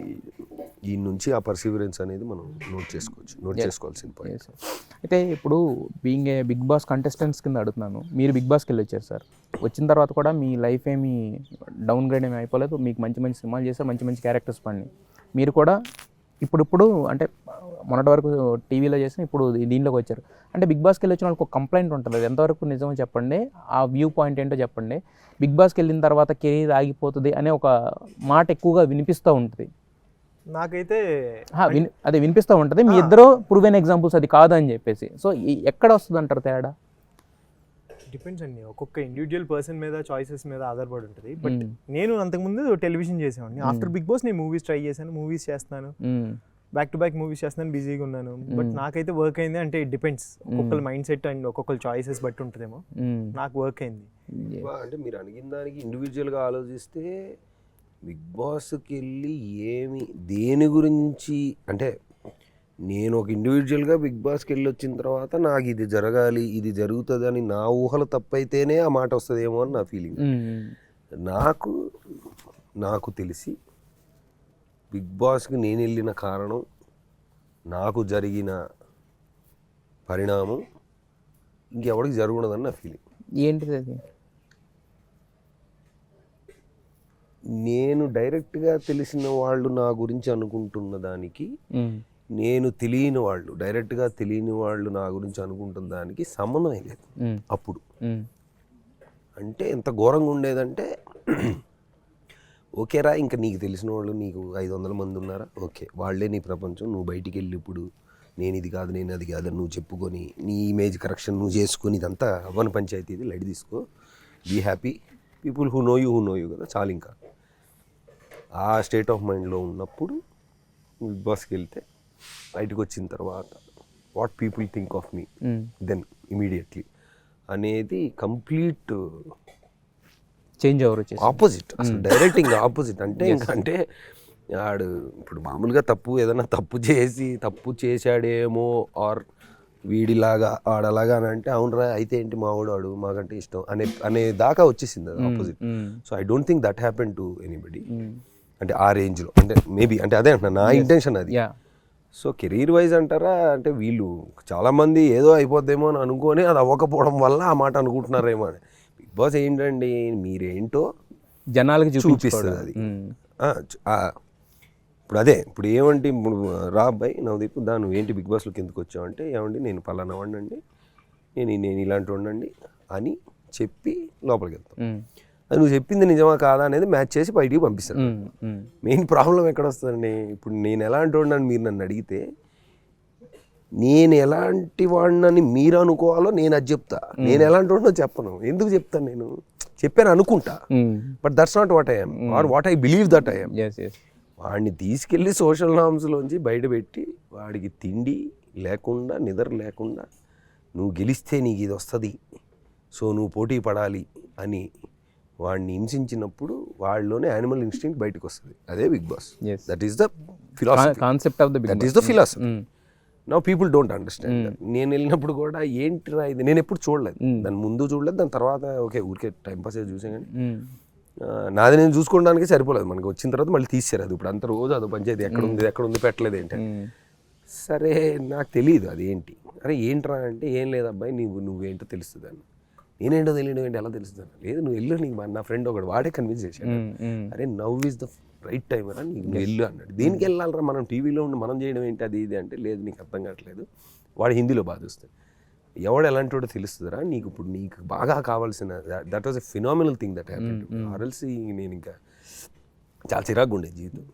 ఈ నుంచి ఆ పర్సీవరెన్స్ అనేది మనం నోట్ చేసుకోవాల్సిన పాయింట్.
అయితే ఇప్పుడు being a Bigg Boss contestants కింద అడుగుతున్నాను, మీరు బిగ్ బాస్కి వెళ్ళి వచ్చారు సార్. వచ్చిన తర్వాత కూడా మీ లైఫ్ ఏమి డౌన్ గ్రేడ్ ఏమి అయిపోలేదు, మీకు మంచి సినిమాలు చేశారు, మంచి క్యారెక్టర్స్ పడినాయి. మీరు కూడా ఇప్పుడు అంటే మొన్నటి వరకు టీవీలో చేసిన ఇప్పుడు దీంట్లోకి వచ్చారు. అంటే బిగ్ బాస్కి వెళ్ళి వచ్చిన వాళ్ళకి ఒక కంప్లైంట్ ఉంటుంది, అది ఎంతవరకు నిజమో చెప్పండి, ఆ వ్యూ పాయింట్ ఏంటో చెప్పండి. బిగ్ బాస్కి వెళ్ళిన తర్వాత కెరీర్ ఆగిపోతుంది అనే ఒక మాట ఎక్కువగా వినిపిస్తూ ఉంటుంది.
నాకైతే
అదే వినిపిస్తూ ఉంటుంది, మీ ఇద్దరు ప్రూవెన్ ఎగ్జాంపుల్స్ అది కాదు అని చెప్పేసి. సో ఎక్కడ వస్తుంది అంటారు తేడా?
డిపెండ్స్ అండి, ఒక్కొక్క ఇండివిజువల్ పర్సన్ మీద చాయిసెస్ మీద ఆధారపడి ఉంటుంది. బట్ నేను అంతకుముందు టెలివిజన్ చేసేవాడిని. ఆఫ్టర్ బిగ్ బాస్ నేను మూవీస్ ట్రై చేశాను, మూవీస్ చేస్తున్నాను, బ్యాక్ టు బ్యాక్ మూవీస్ చేస్తున్నాను, బిజీగా ఉన్నాను. బట్ నాకైతే వర్క్ అయింది. అంటే ఇట్ డిపెండ్స్, ఒక్కొక్కరు మైండ్ సెట్ అండ్ ఒక్కొక్కరు చాయిసెస్ బట్టి ఉంటుందేమో. నాకు వర్క్ అయింది.
అంటే మీరు అడిగిన దానికి ఇండివిజువల్గా ఆలోచిస్తే బిగ్ బాస్కి వెళ్ళి దేని గురించి అంటే నేను ఒక ఇండివిజువల్గా బిగ్ బాస్కి వెళ్ళి వచ్చిన తర్వాత నాకు ఇది జరగాలి, ఇది జరుగుతుంది అని నా ఊహలు తప్పైతేనే ఆ మాట వస్తుందేమో అని నా ఫీలింగ్. నాకు తెలిసి బిగ్ బాస్కి నేను వెళ్ళిన కారణం, నాకు జరిగిన పరిణామం ఇంకెవరికి జరగకూడదని నా ఫీలింగ్.
ఏంటిది అది?
నేను డైరెక్ట్గా తెలిసిన వాళ్ళు నా గురించి అనుకుంటున్న దానికి, నేను తెలియని వాళ్ళు డైరెక్ట్గా తెలియని వాళ్ళు నా గురించి అనుకుంటున్న దానికి సంబంధం లేదు అప్పుడు. అంటే ఎంత ఘోరంగా ఉండేదంటే, ఓకేరా ఇంకా నీకు తెలిసిన వాళ్ళు నీకు 500 మంది ఉన్నారా, ఓకే వాళ్ళే నీ ప్రపంచం, నువ్వు బయటికి వెళ్ళి ఇప్పుడు నేను ఇది కాదు నేను అది కాదు నువ్వు చెప్పుకొని నీ ఇమేజ్ కరెక్షన్ నువ్వు చేసుకొని ఇదంతా అవ్వని పంచాయతీ, ఇది లైట్ తీసుకో, be happy, people who know you కదా చాలు. ఇంకా ఆ స్టేట్ ఆఫ్ మైండ్లో ఉన్నప్పుడు బిగ్ బాస్కి వెళ్తే బయటకు వచ్చిన తర్వాత what people think of me then immediately అనేది కంప్లీట్
చేంజ్ ఓవర్
ఆపోజిట్, అసలు డైరెక్టింగ్ ఆపోజిట్. అంటే ఇంకంటే ఆడు ఇప్పుడు మామూలుగా ఏదైనా తప్పు చేశాడేమో ఆర్ వీడిలాగా ఆడలాగా అని అంటే అవునరా అయితే ఏంటి మావాడు ఆడు మాకంటే ఇష్టం అనే దాకా వచ్చేసింది అది opposite. So I don't think that happen to anybody. అంటే ఆ రేంజ్లో అంటే మేబీ అంటే అదే అంటున్నా నా ఇంటెన్షన్ అది. సో కెరీర్ వైజ్ అంటారా అంటే వీళ్ళు చాలామంది ఏదో అయిపోద్దేమో అని అనుకొని అది అవ్వకపోవడం వల్ల ఆ మాట అనుకుంటున్నారేమో అని. బిగ్ బాస్ ఏంటండి మీరేంటో
జనాలకి
చూపిస్తుంది అది. ఇప్పుడు అదే ఇప్పుడు ఏమంటే ఇప్పుడు రా అబ్బాయి నవదీప్ నువ్వు ఏంటి బిగ్ బాస్లోకి ఎందుకు వచ్చావు అంటే ఏమండి నేను పలానా వాడినండి, నేను ఇలాంటి వాడినండి అని చెప్పి లోపలికి వెళ్తాం. అది నువ్వు చెప్పింది నిజమా కాదా అనేది మ్యాచ్ చేసి బయటికి పంపిస్తాను. మెయిన్ ప్రాబ్లం ఎక్కడ వస్తుందండి, ఇప్పుడు నేను ఎలాంటి వాడినని మీరు నన్ను అడిగితే నేను ఎలాంటి వాడినని మీరు అనుకోవాలో నేను అది చెప్తా, నేను ఎలాంటి వాడినో చెప్పను. ఎందుకు చెప్తాను, నేను చెప్పాను అనుకుంటా, but that's not what I'm are what I believe that I'm. వాడిని తీసుకెళ్ళి సోషల్ నార్మ్స్లోంచి బయట పెట్టి వాడికి తిండి లేకుండా నిద్ర లేకుండా నువ్వు గెలిస్తే నీకు ఇది వస్తుంది సో నువ్వు పోటీ పడాలి అని వాడిని హింసించినప్పుడు వాళ్ళలోనే యానిమల్ ఇన్స్టింక్ట్ బయటకు వస్తుంది. అదే Bigg Boss. That is the philosophy,
concept of the Bigg Boss.
That is the philosophy. Now people don't understand. నేను వెళ్ళినప్పుడు కూడా ఏంటిరా ఇది నేను ఎప్పుడు చూడలేదు, దాని ముందు చూడలేదు, దాని తర్వాత ఓకే ఊరికే టైంపాస్ చూసాను కానీ నాది నేను చూసుకోవడానికి సరిపోలేదు. మనకి వచ్చిన తర్వాత మళ్ళీ తీసారు అది. ఇప్పుడు అంత రోజు అదో పంచాయతీ ఎక్కడ ఉంది పెట్టలేదు ఏంటి. సరే నాకు తెలియదు అదేంటి. అరే ఏంట్రా అంటే, ఏం లేదు అబ్బాయి, నువ్వేంటో తెలుస్తుంది అని. నేనేంటో తెలియదు ఏంటి, ఎలా తెలుస్తుంది? లేదు నువ్వు వెళ్ళు, నీకు నా ఫ్రెండ్ ఒకడు వాడే కన్విన్స్ చేశాడు. అరే now is the right time రా, నీకు నువ్వు వెళ్ళు అన్నాడు. దేనికి వెళ్ళాలరా, మనం టీవీలో ఉండి మనం చేయడం ఏంటి అది ఇది అంటే, లేదు నీకు అర్థం కావట్లేదు, వాడు హిందీలో బాగా చూస్తాడు, ఎవడు ఎలాంటి వాడో తెలుస్తుందిరా నీకు, ఇప్పుడు నీకు బాగా కావాల్సిన that was a phenomenal thing that happened. RLC నేను ఇంకా చాలా చిరాకు ఉండేది జీవితం.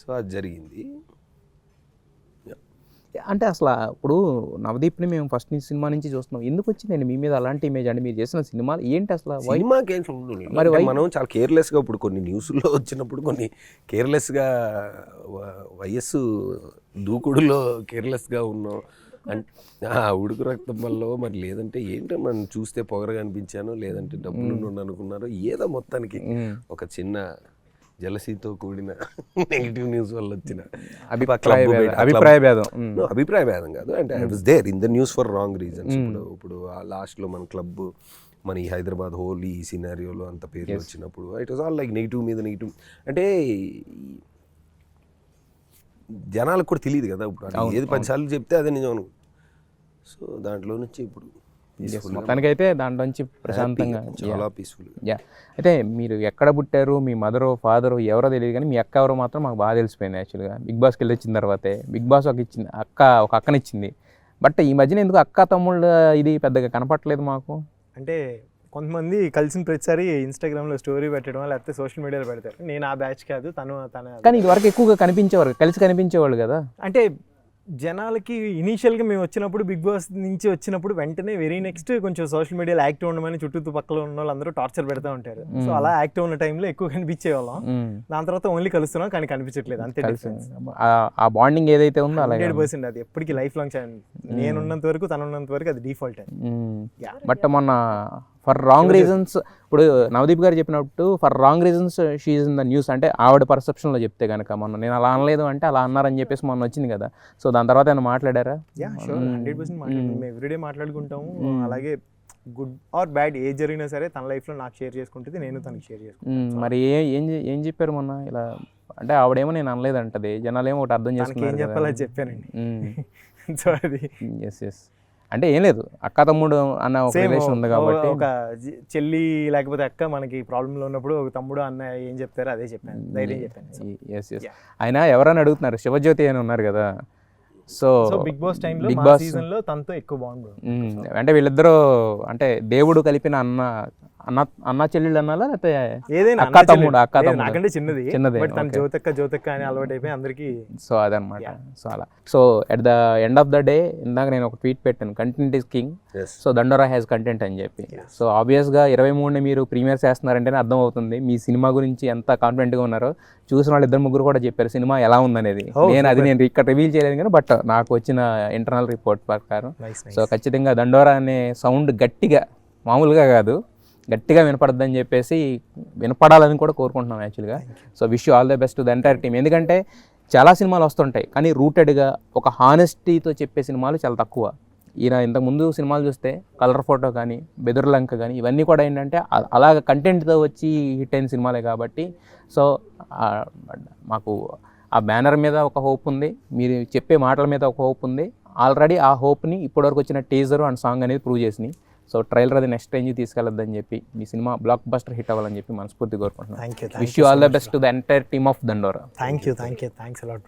సో అది జరిగింది.
అంటే అసలు ఇప్పుడు నవదీప్ని మేము ఫస్ట్ సినిమా నుంచి చూస్తున్నాం, ఎందుకు వచ్చిందండి మీ మీద అలాంటి ఇమేజ్? అంటే మీరు చేసిన సినిమాలు ఏంటి అసలు?
సినిమాకేం మరి మనం చాలా కేర్లెస్గా, ఇప్పుడు కొన్ని న్యూస్లో వచ్చినప్పుడు కొన్ని కేర్లెస్గా, వయస్సు దూకుడులో కేర్లెస్గా ఉన్నాం అంటే ఉడుకు రక్తం వల్ల, మరి లేదంటే ఏంటో మనం చూస్తే పొగరగా అనిపించాను, లేదంటే డబ్బులు అనుకున్నారు, ఏదో మొత్తానికి ఒక చిన్న జలసీతో కూడిన నెగిటివ్ న్యూస్ వల్ల వచ్చిన
అభిప్రాయ
భేదం కాదు. అంటే I was there in the news for wrong reasons. ఇప్పుడు ఆ లాస్ట్లో మన క్లబ్, మన ఈ హైదరాబాద్ హోల్ ఈ సినారియోలో అంత పేర్లు వచ్చినప్పుడు it was all like negative మీద నెగిటివ్. అంటే జనాలకు కూడా తెలియదు కదా, ఇప్పుడు ఏది 10 సార్లు చెప్తే అదే నిజం అను. సో దాంట్లో నుంచి ఇప్పుడు
మొత్తానికైతే దాంట్లో నుంచి ప్రశాంతంగా,
చాలా పీస్ఫుల్.
అయితే మీరు ఎక్కడ పుట్టారు, మీ మదరు ఫాదరు ఎవరో తెలియదు, కానీ మీ అక్క ఎవరో మాత్రం మాకు బాగా తెలిసిపోయింది. యాక్చువల్గా బిగ్ బాస్కి వెళ్ళి వచ్చిన తర్వాతే బిగ్ బాస్ ఒక అక్కనిచ్చింది. బట్ ఈ మధ్యన ఎందుకు అక్క తమ్ముళ్ళు ఇది పెద్దగా కనపడలేదు మాకు.
అంటే కొంతమంది కలిసిన ప్రతిసారి ఇన్స్టాగ్రామ్లో స్టోరీ పెట్టడం, లేకపోతే సోషల్ మీడియాలో పెడతారు. నేను ఆ బ్యాచ్ కాదు, తన
కానీ ఇది వరకు ఎక్కువగా కనిపించేవారు, కలిసి కనిపించేవాళ్ళు కదా.
అంటే జనాలకి ఇనీషియల్గా మేము వచ్చినప్పుడు, బిగ్ బాస్ నుంచి వచ్చినప్పుడు వెంటనే వెరీ నెక్స్ట్ కొంచెం సోషల్ మీడియాలో యాక్టివ్ ఉండమని చుట్టూ పక్కల ఉన్న వాళ్ళందరూ టార్చర్ పెడతా ఉంటారు. సో అలా యాక్టివ్ ఉన్న టైంలో ఎక్కువ కనిపించేవాళ్ళం. దాని తర్వాత ఓన్లీ కలుస్తున్నాం కానీ కనిపించట్లేదు, అంతే డిఫరెన్స్.
ఆ బాండింగ్ ఏదైతే ఉందో
100% అది ఎప్పటికీ లైఫ్ లాంగ్. నేను ఉన్నంత వరకు, తను ఉన్నంత వరకు అది డిఫాల్ట్.
బట్ మొన్న ఫర్ రాంగ్ రీజన్స్, ఇప్పుడు నవదీప్ గారు చెప్పినట్టు for wrong reasons she is in the news అంటే ఆవిడ పర్సెప్షన్లో చెప్తే కనుక, మొన్న నేను అలా అనలేదు అంటే అలా అన్నారని చెప్పేసి మొన్న వచ్చింది కదా. సో దాని తర్వాత ఏమైనా మాట్లాడారా?
100% మాట్లాడుకుంటాం, మేము ఎవ్రీడే మాట్లాడుకుంటాము. అలాగే గుడ్ ఆర్ బ్యాడ్ ఏ జరిగినా సరే తన లైఫ్లో నాకు షేర్ చేసుకుంటుంది, నేను తనకి షేర్ చేసుకుంటాను.
మరి ఏం చెప్పారు మొన్న? ఇలా అంటే ఆవిడేమో నేను అనలేదంటది, జనాలేమో ఒకటి అర్థం చేసుకున్నారు.
ఏం చెప్పాలో చెప్పానండి. సో అది
ఎస్ అంటే ఏం లేదు, అక్క తమ్ముడు అన్న ఒక రిలేషన్ ఉంది కాబట్టి.
ఒక చెల్లి లేకపోతే అక్క మనకి ప్రాబ్లంలో ఉన్నప్పుడు ఒక తమ్ముడు అన్న ఏం చెప్తారో అదే చెప్పాను, ధైర్యం చెప్పాను.
ఎస్ ఆయన ఎవరైనా అడుగుతున్నారు, శివజ్యోతి అని ఉన్నారు కదా. సో
బిగ్ బాస్ టైంలో సీజన్లో తనతో ఎక్కువ బాగుంది.
అంటే వీళ్ళిద్దరూ అంటే దేవుడు కలిపిన అన్న చెల్లెళ్ళు అన్నాలా, లేకపోతే
ఏదైనా
అక్క తమ్ముడు
నాకంటే చిన్నది, తన జ్యోతక్క అని అలవాటు అయిపోయి అందరికి. సో
అదనమాట. సో అలా. So at the end of the day ఇందాక నేను ఒక ట్వీట్ పెట్టాను, కంటెంట్ ఈస్ కింగ్, సో దండోరా హ్యాస్ కంటెంట్ అని చెప్పి. సో ఆబ్వియస్గా 23ని మీరు ప్రీమియర్ చేస్తున్నారంటేనే అర్థం అవుతుంది మీ సినిమా గురించి ఎంత కాన్ఫిడెంట్గా ఉన్నారో. చూసిన వాళ్ళు 2-3 కూడా చెప్పారు సినిమా ఎలా ఉందనేది. నేను ఇక్కడ రివీల్ చేయలేదు కానీ, బట్ నాకు వచ్చిన ఇంటర్నల్ రిపోర్ట్ ప్రకారం సో ఖచ్చితంగా దండోరా అనే సౌండ్ గట్టిగా, మామూలుగా కాదు, గట్టిగా వినపడద్దని చెప్పేసి, వినపడాలని కూడా కోరుకుంటున్నాం యాక్చువల్గా. So wish you all the best to the entire team. ఎందుకంటే చాలా సినిమాలు వస్తుంటాయి కానీ రూటెడ్గా ఒక హానెస్టీతో చెప్పే సినిమాలు చాలా తక్కువ. ఈయన ఇంతకుముందు సినిమాలు చూస్తే కలర్ ఫోటో కానీ, బెదుర్లంక కానీ, ఇవన్నీ కూడా ఏంటంటే అలాగ కంటెంట్తో వచ్చి హిట్ అయిన సినిమాలే కాబట్టి. సో మాకు ఆ బ్యానర్ మీద ఒక హోప్ ఉంది, మీరు చెప్పే మాటల మీద ఒక హోప్ ఉంది. ఆల్రెడీ ఆ హోప్ని ఇప్పటివరకు వచ్చిన టీజర్ అండ్ సాంగ్ అనేది ప్రూవ్ చేసినాయి. సో ట్రైలర్ అది నెక్స్ట్ రేంజ్ తీసుకెళ్ళొద్దని చెప్పి, మీ సినిమా బ్లాక్ బస్టర్ హిట్ అవ్వాలని చెప్పి మనస్ఫూర్తిగా కోరుకుంటున్నాను. Wish you all the best to the entire team of Dandora.
Thank you. Thanks allot.